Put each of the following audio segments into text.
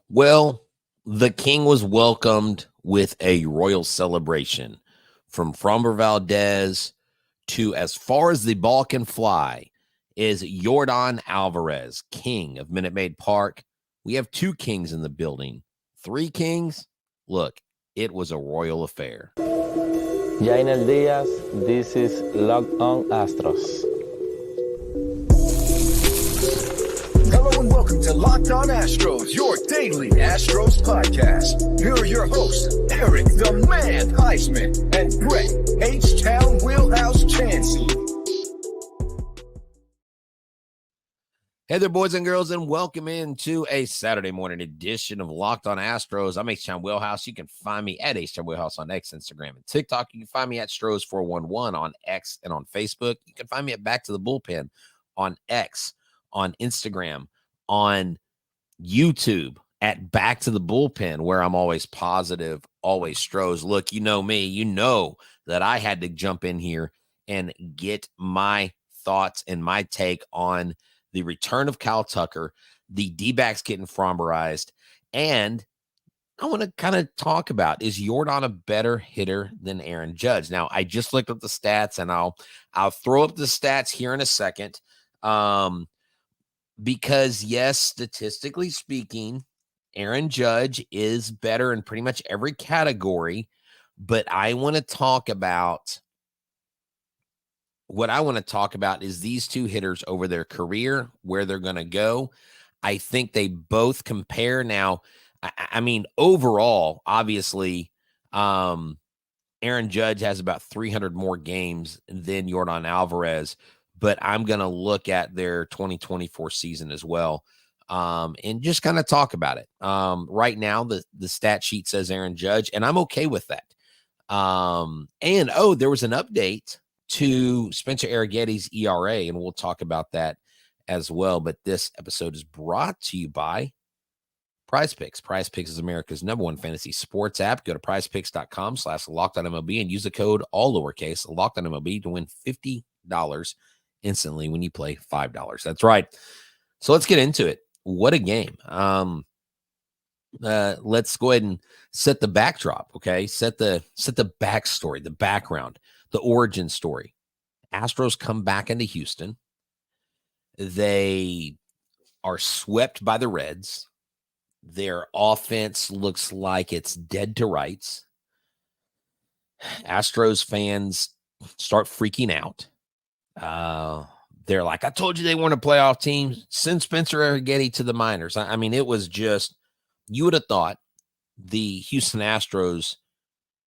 Well, the king was welcomed with a royal celebration from Framber Valdez to as far as the ball can fly is Yordan Alvarez, king of Minute Maid Park. We have two kings in the building. Three kings? Look, it was a royal affair. Jainel Diaz, this is Locked On Astros. Hello and welcome to Locked On Astros, your daily Astros podcast. Here are your hosts, Eric the Man Huysman and Brett H-Town Wheelhouse Chancey. Hey there, boys and girls, and welcome into a Saturday morning edition of Locked On Astros. I'm Htown Wheelhouse. You can find me at Htown Wheelhouse on X, Instagram, and TikTok. You can find me at Stros411 on X and on Facebook. You can find me at Back to the Bullpen on X, on Instagram, on YouTube at Back to the Bullpen, where I'm always positive, always Stros. Look, you know me. You know that I had to jump in here and get my thoughts and my take on the return of Kyle Tucker, the D-backs getting Framberized, and I want to kind of talk about, is Yordan a better hitter than Aaron Judge? Now, I just looked up the stats, and I'll throw up the stats here in a second, because, yes, statistically speaking, Aaron Judge is better in pretty much every category, but I want to talk about what I want to talk about is these two hitters over their career, where they're going to go. I think they both compare now. I mean, overall, obviously, Aaron Judge has about 300 more games than Yordan Alvarez, but I'm going to look at their 2024 season as well, and just kind of talk about it. Right now, the stat sheet says Aaron Judge, and I'm okay with that. There was an update to Spencer Arrighetti's ERA, and we'll talk about that as well. But this episode is brought to you by PrizePicks. PrizePicks is America's #1 fantasy sports app. Go to prizepicks.com/LockedOnMLB and use the code all lowercase LockedOnMLB to win $50 instantly when you play $5. That's right. So let's get into it. What a game. Let's go ahead and set the backdrop. Okay. Set the backstory, the background, the origin story. Astros come back into Houston. They are swept by the Reds. Their offense looks like it's dead to rights. Astros fans start freaking out. They're like, I told you they weren't a playoff team. Send Spencer Arrighetti to the minors. I mean, it was just, you would have thought the Houston Astros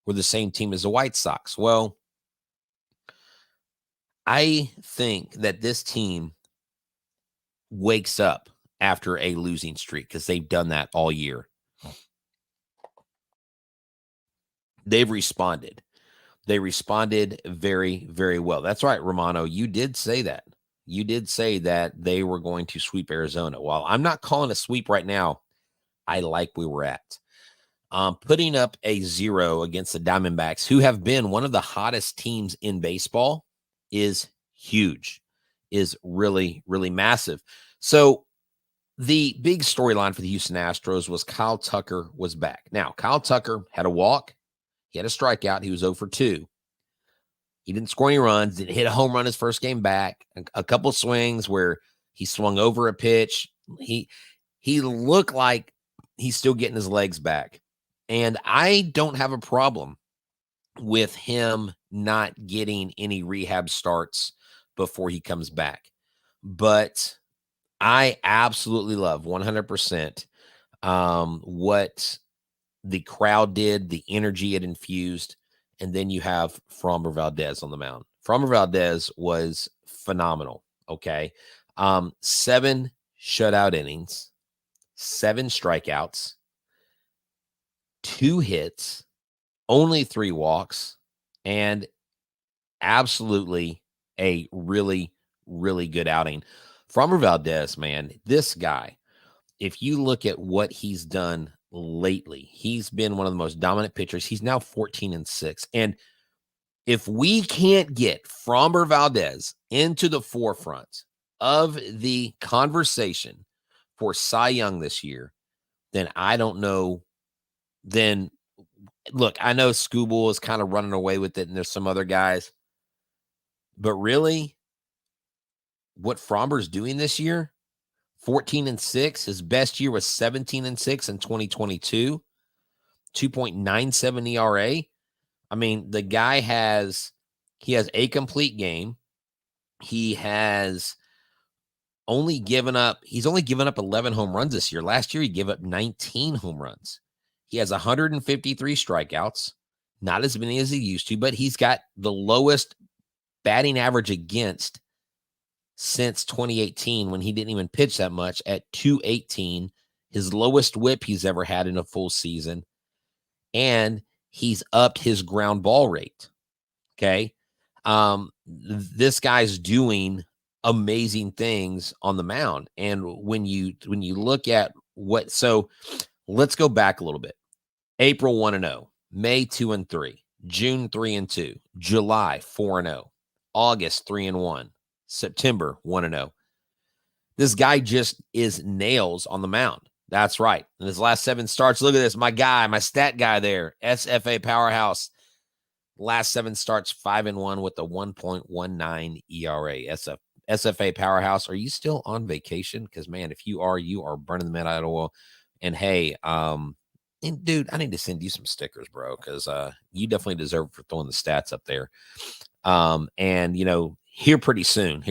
were the same team as the White Sox. Well, I think that this team wakes up after a losing streak because they've done that all year. They've responded. They responded very, very well. That's right, Romano. You did say that. You did say that they were going to sweep Arizona. While I'm not calling a sweep right now, I like where we're at. Putting up a 0 against the Diamondbacks, who have been one of the hottest teams in baseball, is huge, is really, really massive. So the big storyline for the Houston Astros was Kyle Tucker was back. Now, Kyle Tucker had a walk. He had a strikeout. He was 0 for 2. He didn't score any runs, didn't hit a home run his first game back. A couple swings where he swung over a pitch. He looked like he's still getting his legs back. And I don't have a problem with him not getting any rehab starts before he comes back. But I absolutely love 100% what the crowd did, the energy it infused, and then you have Framber Valdez on the mound. Framber Valdez was phenomenal, okay? 7 shutout innings, 7 strikeouts, 2 hits, only 3 walks, and absolutely a really, really good outing. Framber Valdez, man, this guy, if you look at what he's done lately, he's been one of the most dominant pitchers. He's now 14-6. And if we can't get Framber Valdez into the forefront of the conversation for Cy Young this year, then I don't know. Then look, I know Scooble is kind of running away with it, and there's some other guys. But really, what Framber's doing this year, 14-6. His best year was 17-6 in 2022, 2.97 ERA. I mean, the guy has a complete game. He's only given up 11 home runs this year. Last year, he gave up 19 home runs. He has 153 strikeouts, not as many as he used to, but he's got the lowest batting average against since 2018 when he didn't even pitch that much at 218, his lowest whip he's ever had in a full season. And he's upped his ground ball rate. Okay. This guy's doing amazing things on the mound. And when you look at so let's go back a little bit. April 1-0, May 2-3, June 3-2, July 4-0, August 3-1, September 1-0. This guy just is nails on the mound. That's right. In his last 7 starts, look at this. My guy, my stat guy there, SFA Powerhouse. Last 7 starts, 5-1 with a 1.19 ERA. SFA Powerhouse, are you still on vacation? Because, man, if you are burning the midnight oil. And, hey, and dude, I need to send you some stickers, bro, because you definitely deserve it for throwing the stats up there. And, here pretty soon,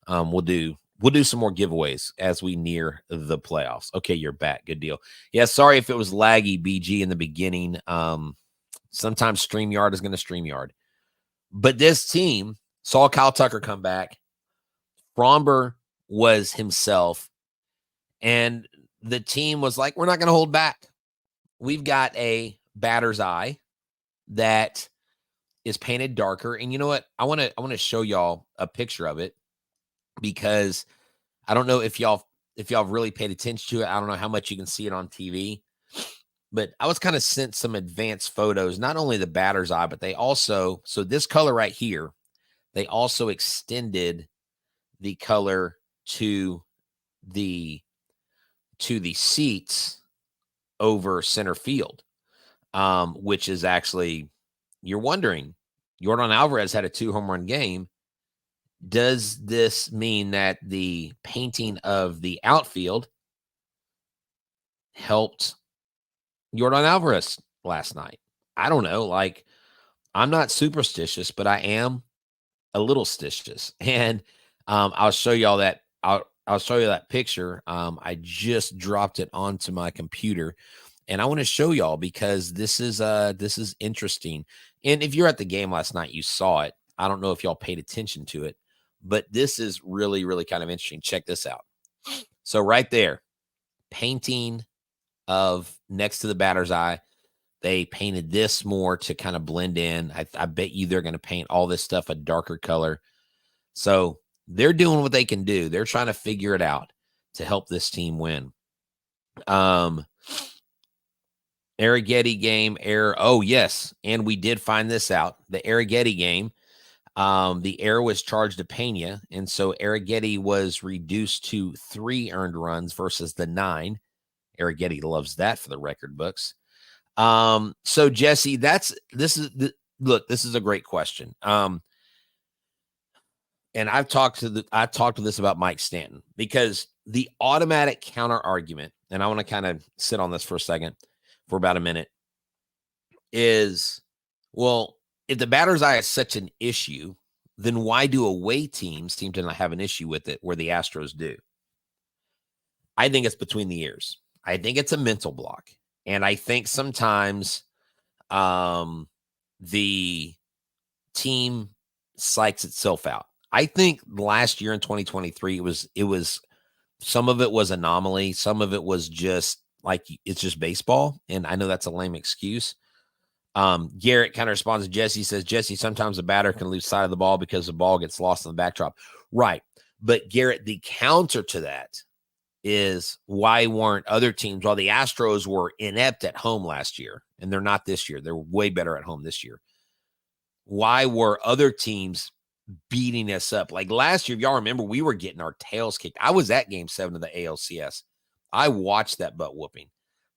we'll do some more giveaways as we near the playoffs. Okay, you're back. Good deal. Yeah, sorry if it was laggy, BG, in the beginning. Sometimes StreamYard is going to StreamYard. But this team saw Kyle Tucker come back. Framber was himself. And the team was like, we're not going to hold back. We've got a batter's eye that is painted darker. And you know what? I want to show y'all a picture of it because I don't know if y'all really paid attention to it. I don't know how much you can see it on TV. But I was kind of sent some advanced photos, not only the batter's eye, but they also, so this color right here, they also extended the color to the seats over center field, which is actually, you're wondering, Yordan Alvarez had a 2-home run game. Does this mean that the painting of the outfield helped Yordan Alvarez last night? I don't know. Like, I'm not superstitious, but I am a little stitious. And I'll show y'all that. I'll show you that picture. I just dropped it onto my computer, and I want to show y'all because this is interesting. And if you're at the game last night, you saw it. I don't know if y'all paid attention to it, but this is really, really kind of interesting. Check this out. So right there, painting of next to the batter's eye, they painted this more to kind of blend in. I bet you they're going to paint all this stuff a darker color. So they're doing what they can do. They're trying to figure it out to help this team win. Arrighetti game error. Oh, yes. And we did find this out. The Arrighetti game, the error was charged to Pena. And so Arrighetti was reduced to 3 earned runs versus the 9. Arrighetti loves that for the record books. So Jesse, this is a great question. And I've talked to this about Mike Stanton, because the automatic counter argument, and I want to kind of sit on this for a second, for about a minute, is, well, if the batter's eye is such an issue, then why do away teams seem to not have an issue with it where the Astros do? I think it's between the ears. I think it's a mental block. And I think sometimes the team psychs itself out. I think last year in 2023, it was some of it was anomaly. Some of it was just like, it's just baseball. And I know that's a lame excuse. Garrett kind of responds to Jesse, says, Jesse, sometimes the batter can lose sight of the ball because the ball gets lost in the backdrop. Right. But Garrett, the counter to that is, why weren't other teams, while the Astros were inept at home last year, and they're not this year, they're way better at home this year, why were other teams beating us up? Like last year, if y'all remember, we were getting our tails kicked. I was at game 7 of the ALCS. I watched that butt whooping.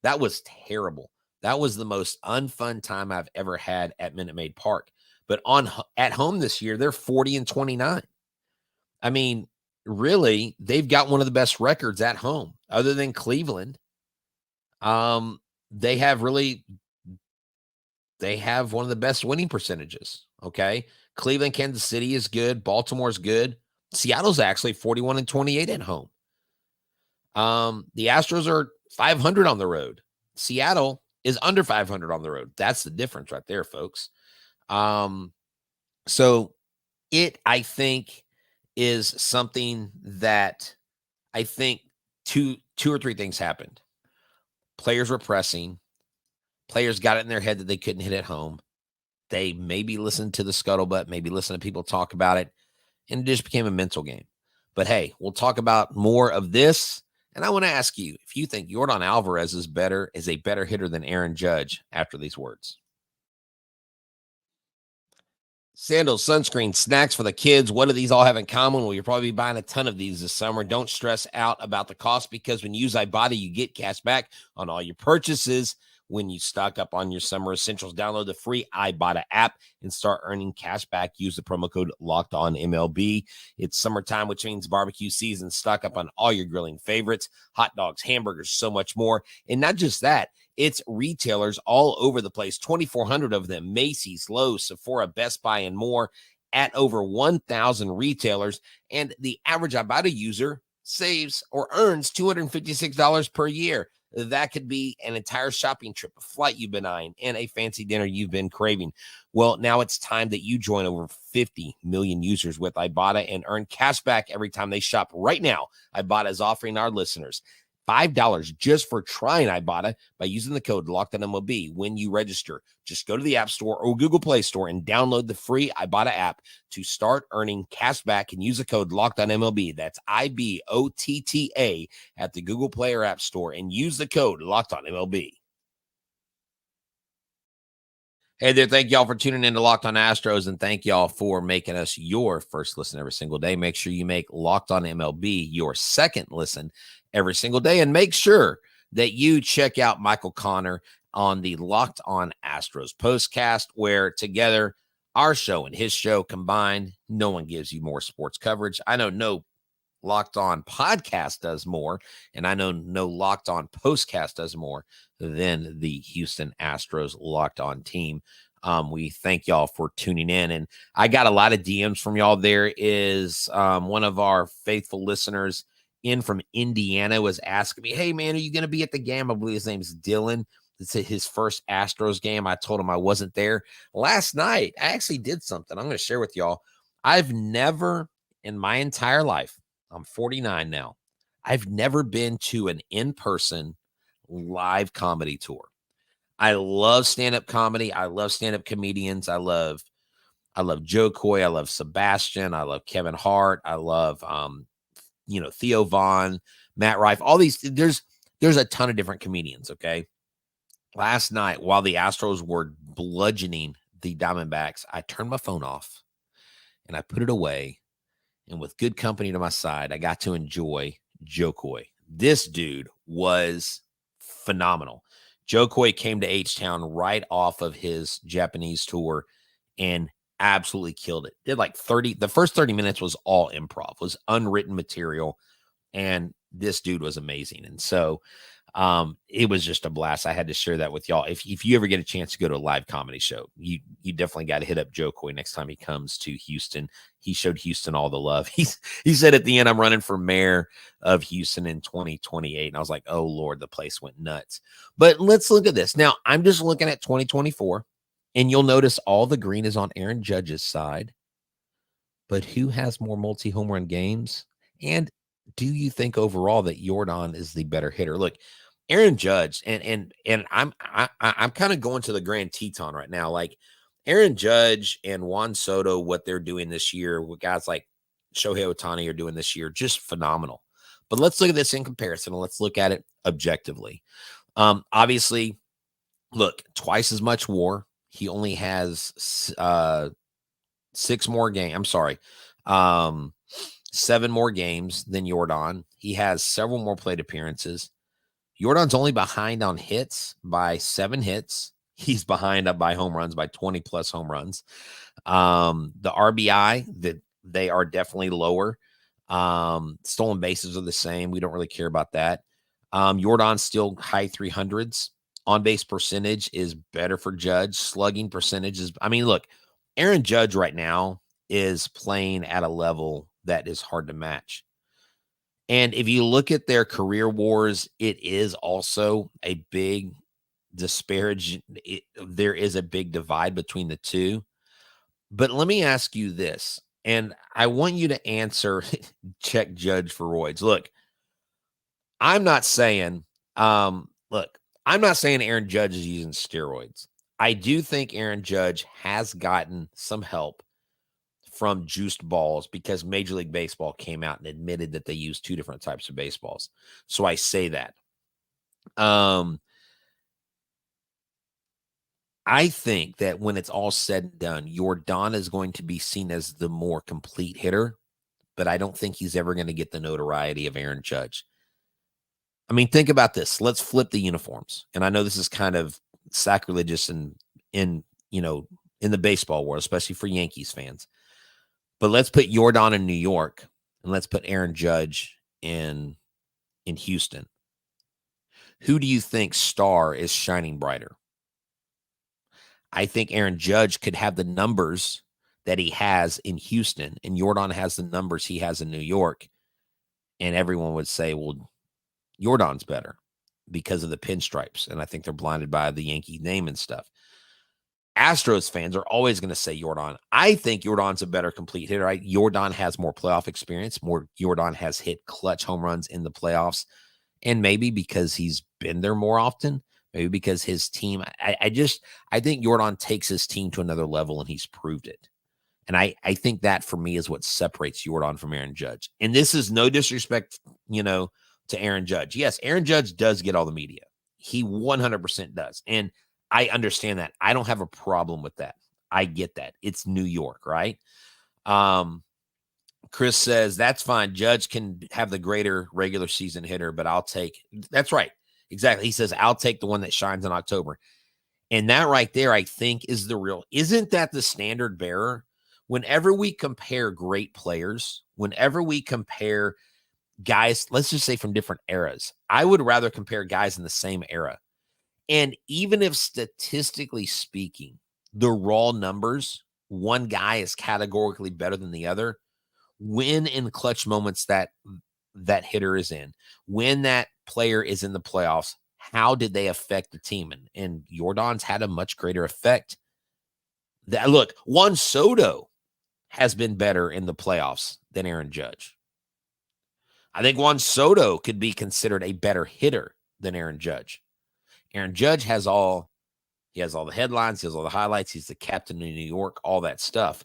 That was terrible. That was the most unfun time I've ever had at Minute Maid Park. But at home this year, they're 40-29. I mean, really, they've got one of the best records at home, other than Cleveland. They have one of the best winning percentages. Okay. Cleveland, Kansas City is good. Baltimore's good. Seattle's actually 41-28 at home. The Astros are 500 on the road. Seattle is under 500 on the road. That's the difference right there, folks. So I think, is something that I think two or three things happened. Players were pressing. Players got it in their head that they couldn't hit at home. They maybe listened to the scuttlebutt, maybe listened to people talk about it, and it just became a mental game. But hey, we'll talk about more of this. And I want to ask you if you think Yordan Alvarez is a better hitter than Aaron Judge after these words. Sandals, sunscreen, snacks for the kids. What do these all have in common? Well, you'll probably be buying a ton of these this summer. Don't stress out about the cost, because when you use iBody, you get cash back on all your purchases. When you stock up on your summer essentials, download the free iBody app and start earning cash back. Use the promo code LOCKEDONMLB. It's summertime, which means barbecue season. Stock up on all your grilling favorites, hot dogs, hamburgers, so much more. And not just that, it's retailers all over the place, 2,400 of them, Macy's, Lowe's, Sephora, Best Buy, and more, at over 1,000 retailers. And the average iBody user saves or earns $256 per year. That could be an entire shopping trip, a flight you've been eyeing, and a fancy dinner you've been craving. Well, now it's time that you join over 50 million users with Ibotta and earn cash back every time they shop. Right now, Ibotta is offering our listeners $5 just for trying Ibotta by using the code LOCKEDONMLB when you register. Just go to the App Store or Google Play Store and download the free Ibotta app to start earning cash back, and use the code LOCKEDONMLB. That's IBOTTA at the Google Play or App Store, and use the code LOCKEDONMLB. Hey there, thank y'all for tuning in to Locked On Astros, and thank y'all for making us your first listen every single day. Make sure you make Locked On MLB your second listen every single day, and make sure that you check out Michael Connor on the Locked On Astros postcast, where together, our show and his show combined, no one gives you more sports coverage. I know no Locked On podcast does more, and I know no Locked On postcast does more than the Houston Astros Locked On team. We thank y'all for tuning in, and I got a lot of DMs from y'all. There is one of our faithful listeners in from Indiana was asking me, hey man, are you going to be at the game? I believe his name is Dylan. It's his first Astros game. I told him I wasn't there. Last night, I actually did something I'm going to share with y'all. I've never in my entire life, I'm 49 now, I've never been to an in-person live comedy tour. I love stand-up comedy. I love stand-up comedians. I love Joe Coy. I love Sebastian. I love Kevin Hart. I love, Theo Vaughn, Matt Rife, all these. There's a ton of different comedians. Okay. Last night, while the Astros were bludgeoning the Diamondbacks, I turned my phone off and I put it away. And with good company to my side, I got to enjoy Joe Coy. This dude was phenomenal. Joe Coy came to H-Town right off of his Japanese tour and absolutely killed it. Did like the first 30 minutes was all improv, was unwritten material. And this dude was amazing. And so it was just a blast. I had to share that with y'all. If you ever get a chance to go to a live comedy show, you definitely got to hit up Joe Coy next time he comes to Houston. He showed Houston all the love. He said at the end, I'm running for mayor of Houston in 2028. And I was like, oh Lord, the place went nuts. But let's look at this. Now I'm just looking at 2024, and you'll notice all the green is on Aaron Judge's side. But who has more multi-home run games? And do you think overall that Yordan is the better hitter? Look, Aaron Judge, and I'm kind of going to the Grand Teton right now. Like Aaron Judge and Juan Soto, what they're doing this year, what guys like Shohei Ohtani are doing this year, just phenomenal. But let's look at this in comparison, and let's look at it objectively. Obviously, look, twice as much WAR. He only has 6 more games. I'm sorry. 7 more games than Yordan. He has several more plate appearances. Yordan's only behind on hits by 7 hits. He's behind up by home runs by 20 plus home runs. The RBI, that they are definitely lower. Stolen bases are the same. We don't really care about that. Yordan's still high 300s. On base percentage is better for Judge. Slugging percentage is, I mean, look, Aaron Judge right now is playing at a level that is hard to match. And if you look at their career wars, it is also a big disparage. There is a big divide between the two. But let me ask you this, and I want you to answer, check Judge for roids. Look, I'm not saying, I'm not saying Aaron Judge is using steroids. I do think Aaron Judge has gotten some help from juiced balls because Major League Baseball came out and admitted that they use 2 different types of baseballs. So I say that. I think that when it's all said and done, Yordan is going to be seen as the more complete hitter, but I don't think he's ever going to get the notoriety of Aaron Judge. I mean, think about this. Let's flip the uniforms. And I know this is kind of sacrilegious in the baseball world, especially for Yankees fans. But let's put Yordan in New York and let's put Aaron Judge in Houston. Who do you think star is shining brighter? I think Aaron Judge could have the numbers that he has in Houston, and Yordan has the numbers he has in New York. And everyone would say, well, Yordan's better because of the pinstripes. And I think they're blinded by the Yankee name and stuff. Astros fans are always going to say Yordan. I think Yordan's a better complete hitter. Right? Yordan has more playoff experience. Yordan has hit clutch home runs in the playoffs. And maybe because he's been there more often, maybe because his team, I think Yordan takes his team to another level and he's proved it. And I think that for me is what separates Yordan from Aaron Judge. And this is no disrespect, to Aaron Judge. Yes, Aaron Judge does get all the media. He 100% does. And I understand that. I don't have a problem with that. I get that. It's New York, right? Chris says, that's fine. Judge can have the greater regular season hitter, but I'll take, that's right. Exactly. He says, I'll take the one that shines in October. And that right there, I think, is the real, isn't that the standard bearer? Whenever we compare great players, whenever we compare guys, let's just say from different eras, I would rather compare guys in the same era. And even if statistically speaking, the raw numbers, one guy is categorically better than the other, when in clutch moments that hitter is in, when that player is in the playoffs, how did they affect the team? And Yordan's had a much greater effect. Look, Juan Soto has been better in the playoffs than Aaron Judge. I think Juan Soto could be considered a better hitter than Aaron Judge. Aaron Judge has all the headlines, he has all the highlights, he's the captain in New York, all that stuff.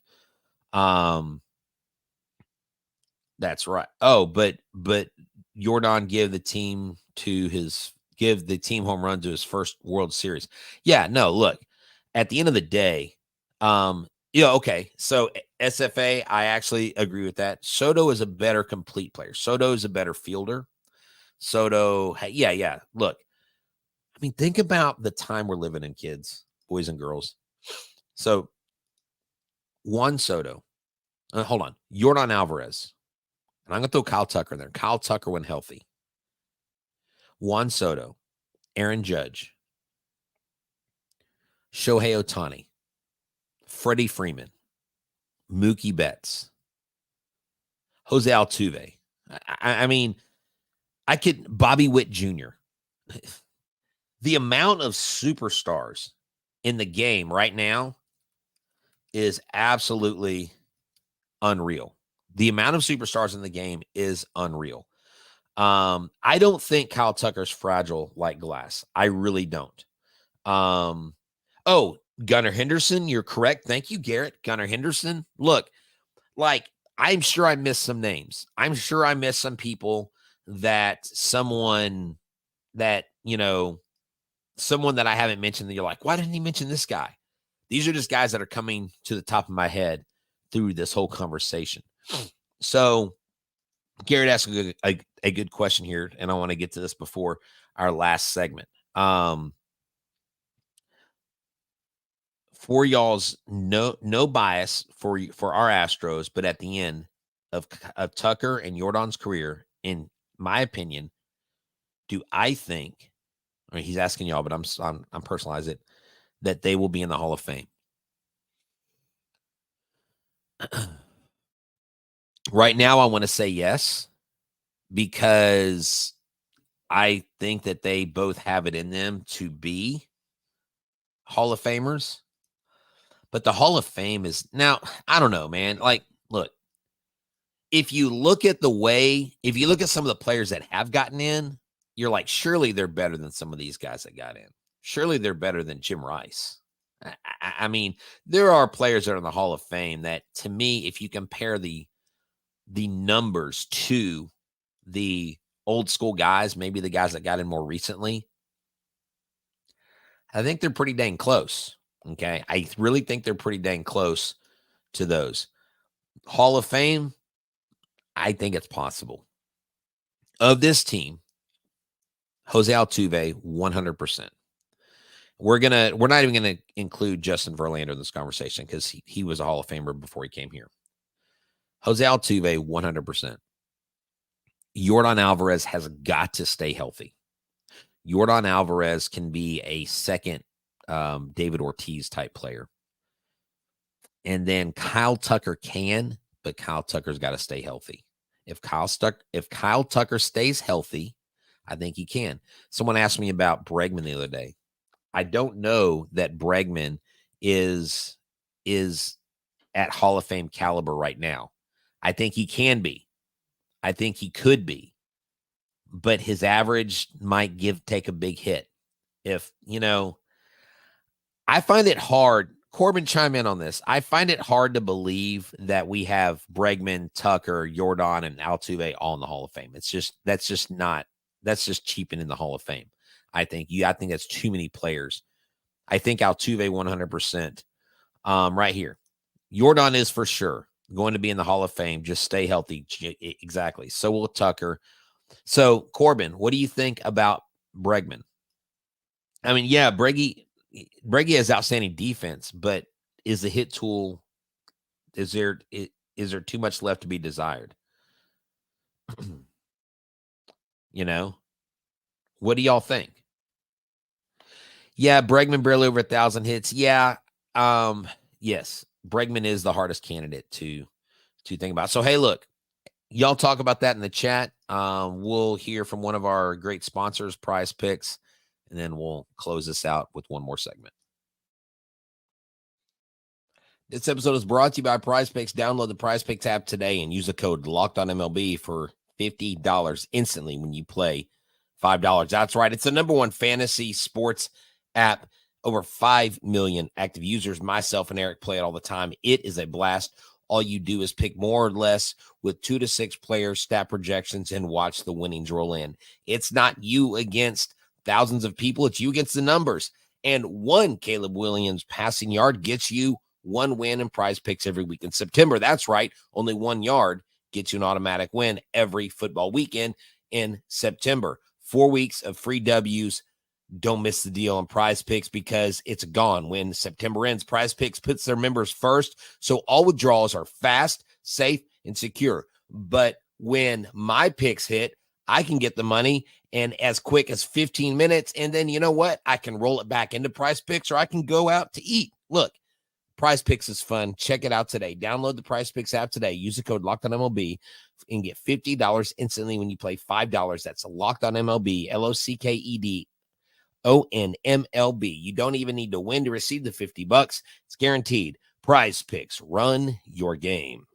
That's right. Oh, but Yordan give the team home run to his first World Series. Yeah, no, look, at the end of the day, okay. So SFA, I actually agree with that. Soto is a better complete player. Soto is a better fielder. Soto, yeah. Look, I mean, think about the time we're living in, kids, boys and girls. So Juan Soto, hold on, Yordan Alvarez. And I'm going to throw Kyle Tucker in there. Kyle Tucker when healthy. Juan Soto, Aaron Judge, Shohei Ohtani, Freddie Freeman, Mookie Betts, Jose Altuve. I mean, Bobby Witt Jr. The amount of superstars in the game right now is absolutely unreal. The amount of superstars in the game is unreal. I don't think Kyle Tucker's fragile like glass. I really don't. Gunnar Henderson, you're correct. Thank you, Garrett. Gunnar Henderson. Look, I'm sure I missed some names. I'm sure I missed some people that someone that I haven't mentioned that you're like, why didn't he mention this guy? These are just guys that are coming to the top of my head through this whole conversation. So Garrett asked a good question here, and I want to get to this before our last segment. For y'all's no bias for our Astros, but at the end of Tucker and Yordan's career, in my opinion, do I think, I mean, he's asking y'all, but I'm personalize it, that they will be in the Hall of Fame? Right now, I want to say yes, because I think that they both have it in them to be Hall of Famers. But the Hall of Fame is now, I don't know, man. Like, look, if you look at some of the players that have gotten in, you're like, surely they're better than some of these guys that got in. Surely they're better than Jim Rice. I mean, there are players that are in the Hall of Fame that, to me, if you compare the numbers to the old school guys, maybe the guys that got in more recently, I think they're pretty dang close. Okay. I really think they're pretty dang close to those. Hall of Fame, I think it's possible. Of this team, Jose Altuve, 100%. We're not even gonna include Justin Verlander in this conversation because he was a Hall of Famer before he came here. Jose Altuve, 100%. Yordan Alvarez has got to stay healthy. Yordan Alvarez can be a second David Ortiz type player. And then Kyle Tucker can, but Kyle Tucker's got to stay healthy. If Kyle Tucker stays healthy, I think he can. Someone asked me about Bregman the other day. I don't know that Bregman is at Hall of Fame caliber right now. I think he can be. I think he could be. But his average might take a big hit. I find it hard. Corbin, chime in on this. I find it hard to believe that we have Bregman, Tucker, Yordan, and Altuve all in the Hall of Fame. That's just cheapening the Hall of Fame. I think that's too many players. I think Altuve 100%. Right here. Yordan is for sure going to be in the Hall of Fame. Just stay healthy. Exactly. So will Tucker. So, Corbin, what do you think about Bregman? I mean, yeah, Breggy has outstanding defense, but is the hit tool, is there too much left to be desired? What do y'all think? Yeah, Bregman barely over 1,000 hits. Yeah, yes, Bregman is the hardest candidate to think about. So, hey, look, y'all talk about that in the chat. We'll hear from one of our great sponsors, PrizePicks, and then we'll close this out with one more segment. This episode is brought to you by PrizePicks. Download the PrizePicks app today and use the code LOCKEDONMLB for $50 instantly when you play $5. That's right. It's the number one fantasy sports app. Over 5 million active users. Myself and Eric play it all the time. It is a blast. All you do is pick more or less with 2 to 6 players, stat projections, and watch the winnings roll in. It's not you against thousands of people. It's you against the numbers. And one Caleb Williams passing yard gets you one win in PrizePicks every week in September. That's right. Only 1 yard gets you an automatic win every football weekend in September. 4 weeks of free W's. Don't miss the deal on PrizePicks because it's gone when September ends. PrizePicks puts their members first, so all withdrawals are fast, safe, and secure. But when my picks hit, I can get the money in as quick as 15 minutes, and then you know what? I can roll it back into PrizePicks, or I can go out to eat. Look, PrizePicks is fun. Check it out today. Download the PrizePicks app today. Use the code LOCKEDONMLB and get $50 instantly when you play $5. That's LOCKEDONMLB, LOCKEDONMLB. You don't even need to win to receive the $50. It's guaranteed. PrizePicks. Run your game.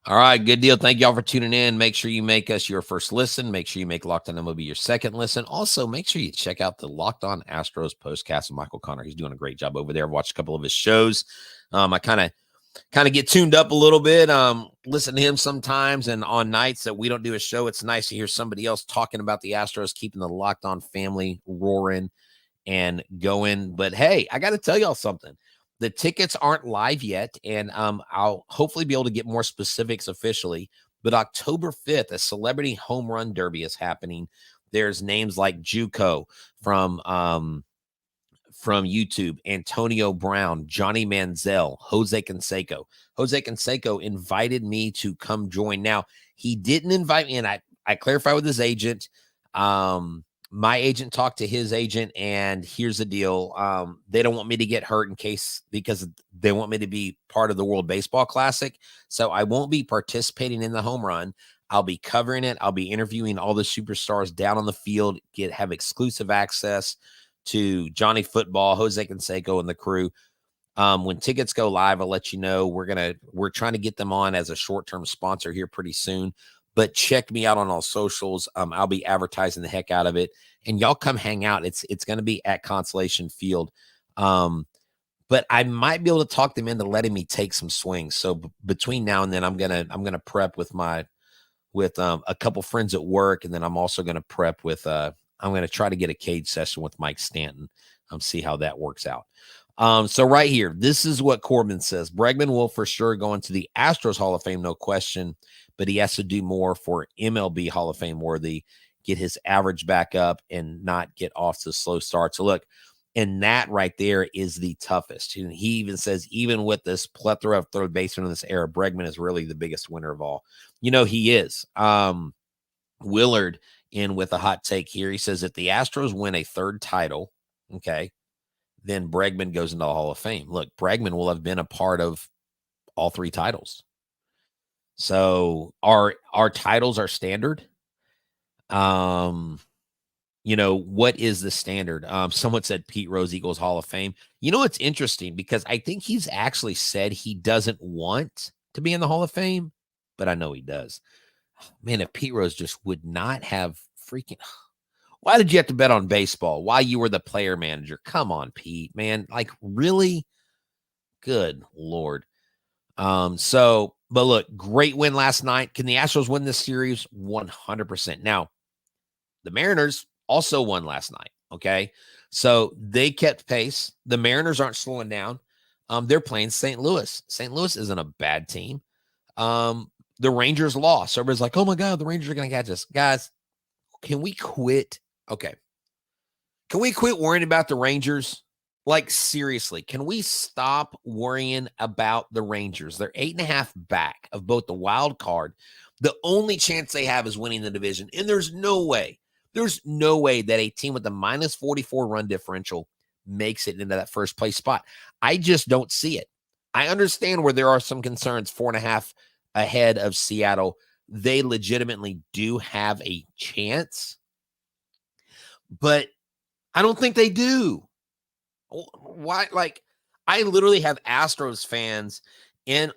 All right, good deal. Thank y'all for tuning in. Make sure you make us your first listen. Make sure you make Locked On MLB your second listen. Also, make sure you check out the Locked On Astros postcast with Michael Connor. He's doing a great job over there. I've watched a couple of his shows. I kind of get tuned up a little bit. Listen to him sometimes, and on nights that we don't do a show, it's nice to hear somebody else talking about the Astros, keeping the Locked On family roaring and going. But hey, I got to tell y'all something. The tickets aren't live yet, and I'll hopefully be able to get more specifics officially But October 5th, a celebrity home run derby is happening. There's names like Juco from YouTube, Antonio Brown, Johnny Manziel, Jose Canseco. Jose Canseco invited me to come join. Now, he didn't invite me, and I clarified with his agent. My agent talked to his agent, and here's the deal. They don't want me to get hurt because they want me to be part of the World Baseball Classic. So I won't be participating in the home run. I'll be covering it. I'll be interviewing all the superstars down on the field, have exclusive access to Johnny Football, Jose Canseco, and the crew. When tickets go live, I'll let you know. We're trying to get them on as a short-term sponsor here pretty soon. But check me out on all socials. I'll be advertising the heck out of it, and y'all come hang out. It's going to be at Consolation Field. But I might be able to talk them into letting me take some swings. So between now and then, I'm gonna prep with a couple friends at work, and then I'm also gonna prep with I'm gonna try to get a cage session with Mike Stanton. See how that works out. So right here, this is what Corbin says. Bregman will for sure go into the Astros Hall of Fame, no question, but he has to do more for MLB Hall of Fame worthy, get his average back up and not get off to a slow start. So look, and that right there is the toughest. And he even says, even with this plethora of third basemen in this era, Bregman is really the biggest winner of all. He is. Willard in with a hot take here. He says, if the Astros win a third title, okay, then Bregman goes into the Hall of Fame. Look, Bregman will have been a part of all three titles. So our titles are standard. What is the standard? Someone said Pete Rose equals Hall of Fame. It's interesting because I think he's actually said he doesn't want to be in the Hall of Fame, but I know he does. Man, if Pete Rose just would not have why did you have to bet on baseball? Why you were the player manager? Come on, Pete, man. Like, really? Good Lord. But look, great win last night. Can the Astros win this series? 100%. Now, the Mariners also won last night. Okay. So they kept pace. The Mariners aren't slowing down. They're playing St. Louis. St. Louis isn't a bad team. The Rangers lost. So everybody's like, oh my God, the Rangers are going to catch us. Guys, can we quit? Okay. Can we quit worrying about the Rangers? Like, seriously, can we stop worrying about the Rangers? They're 8.5 back of both the wild card. The only chance they have is winning the division. And there's no way that a team with a minus 44 run differential makes it into that first place spot. I just don't see it. I understand where there are some concerns, 4.5 ahead of Seattle. They legitimately do have a chance, but I don't think they do. Why? Like, I literally have Astros fans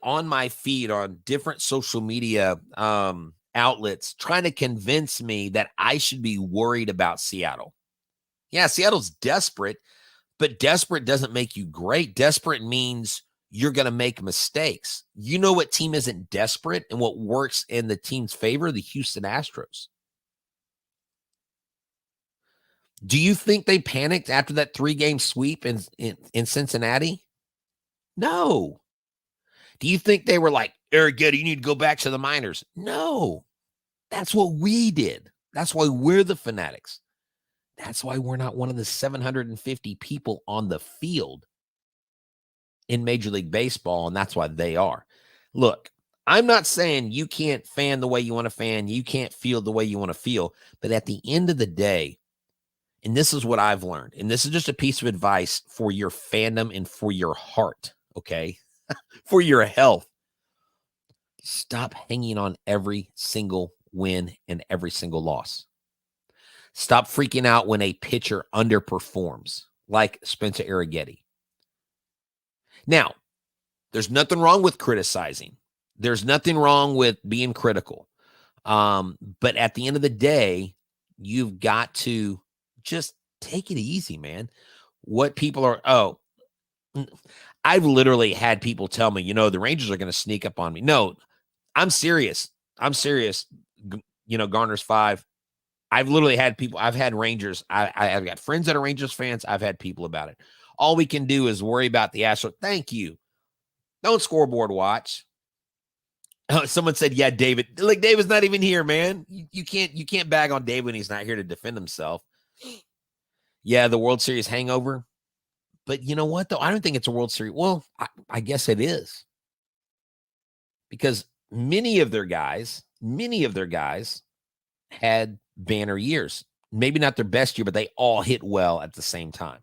on my feed on different social media outlets trying to convince me that I should be worried about Seattle. Yeah, Seattle's desperate, but desperate doesn't make you great. Desperate means you're going to make mistakes. You know what team isn't desperate and what works in the team's favor? The Houston Astros. Do you think they panicked after that 3-game sweep in Cincinnati? No. Do you think they were like, Eric Getty, you need to go back to the minors? No. That's what we did. That's why we're the fanatics. That's why we're not one of the 750 people on the field in Major League Baseball, and that's why they are. Look, I'm not saying you can't fan the way you want to fan, you can't feel the way you want to feel, but at the end of the day, and this is what I've learned, and this is just a piece of advice for your fandom and for your heart, okay? For your health. Stop hanging on every single win and every single loss. Stop freaking out when a pitcher underperforms, like Spencer Arrighetti. Now, there's nothing wrong with criticizing. There's nothing wrong with being critical. But at the end of the day, you've got to just take it easy, man. What people are, I've literally had people tell me, the Rangers are going to sneak up on me. No, I'm serious. Garner's 5. I've literally had people, I've had Rangers. I've got friends that are Rangers fans. I've had people about it. All we can do is worry about the Astros. Thank you. Don't scoreboard watch. Someone said, yeah, David. Like, David's not even here, man. You can't bag on David when he's not here to defend himself. Yeah, the World Series hangover. But you know what, though? I don't think it's a World Series. Well, I guess it is. Because many of their guys had banner years. Maybe not their best year, but they all hit well at the same time.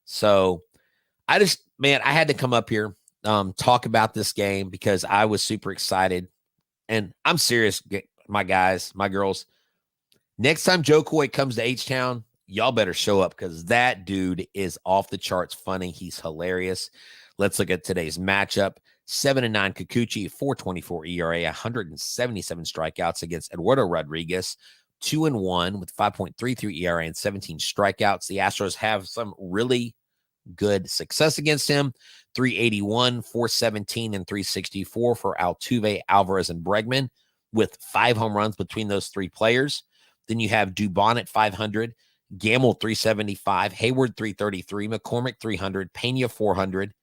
So I had to come up here, talk about this game because I was super excited. And I'm serious, my guys, my girls. Next time Joe Coy comes to H-Town, y'all better show up because that dude is off the charts funny. He's hilarious. Let's look at today's matchup. 7-9 Kikuchi, 4.24 ERA, 177 strikeouts against Eduardo Rodriguez. 2-1 with 5.33 ERA and 17 strikeouts. The Astros have some really good success against him. 381, 417, and 364 for Altuve, Alvarez, and Bregman, with 5 home runs between those 3 players. Then you have Dubon at 500, Gamble 375, Hayward 333, McCormick 300, Pena 400,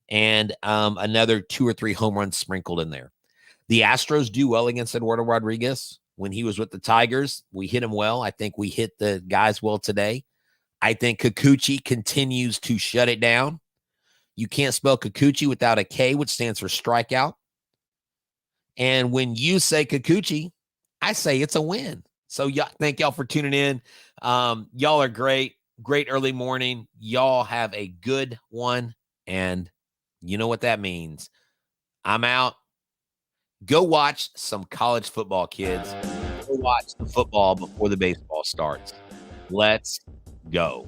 and another 2 or 3 home runs sprinkled in there. The Astros do well against Eduardo Rodriguez. When he was with the Tigers, we hit him well. I think we hit the guys well today. I think Kikuchi continues to shut it down. You can't spell Kikuchi without a K, which stands for strikeout. And when you say Kikuchi, I say it's a win. So thank y'all for tuning in. Y'all are great. Great early morning. Y'all have a good one. And you know what that means. I'm out. Go watch some college football, kids. Go watch the football before the baseball starts. Let's go.